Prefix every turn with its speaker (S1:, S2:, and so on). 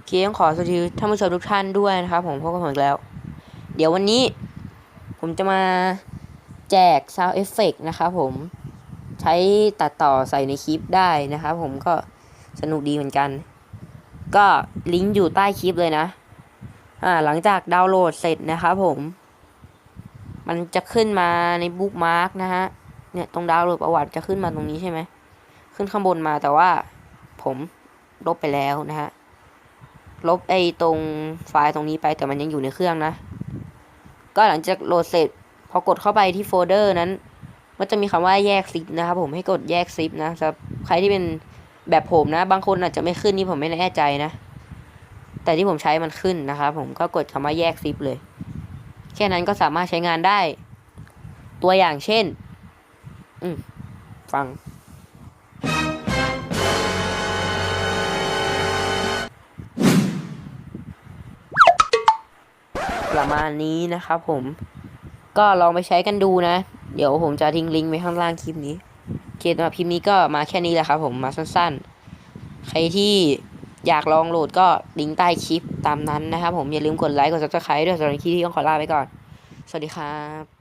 S1: เคต้องขอสวัสดีท่านผู้ชมทุกท่านด้วยนะครับผมพบกับผมอีกแล้วเดี๋ยววันนี้ผมจะมาแจก Sound Effect นะครับผมใช้ตัดต่อใส่ในคลิปได้นะครับผมก็สนุกดีเหมือนกันก็ลิงก์อยู่ใต้คลิปเลยนะหลังจากดาวน์โหลดเสร็จนะครับผมมันจะขึ้นมาในบุ๊กมาร์กนะฮะเนี่ยตรงดาวน์โหลดประวัติจะขึ้นมาตรงนี้ใช่ไหมขึ้นข้างบนมาแต่ว่าผมลบไปแล้วนะฮะลบไอ้ตรงไฟล์ตรงนี้ไปแต่มันยังอยู่ในเครื่องนะก็หลังจากโหลดเสร็จพอกดเข้าไปที่โฟลเดอร์นั้นมันจะมีคำว่าแยกซิปนะครับผมให้กดแยกซิปนะสำหรับใครที่เป็นแบบผมนะบางคนอาจจะไม่ขึ้นนี่ผมไม่แน่ใจนะแต่ที่ผมใช้มันขึ้นนะครับผมก็กดคำว่าแยกซิปเลยแค่นั้นก็สามารถใช้งานได้ตัวอย่างเช่นฟังประมาณนี้นะครับผมก็ลองไปใช้กันดูนะเดี๋ยวผมจะทิ้งลิงก์ไว้ข้างล่างคลิปนี้โอเคสำหรับคลิปนี้ก็มาแค่นี้แหละครับผมมาสั้นๆใครที่อยากลองโหลดก็ลิงก์ใต้คลิปตามนั้นนะครับผมอย่าลืมกดไลค์กด Subscribe ด้วยสำหรับคลิปนี้ต้องขอลาไปก่อนสวัสดีครับ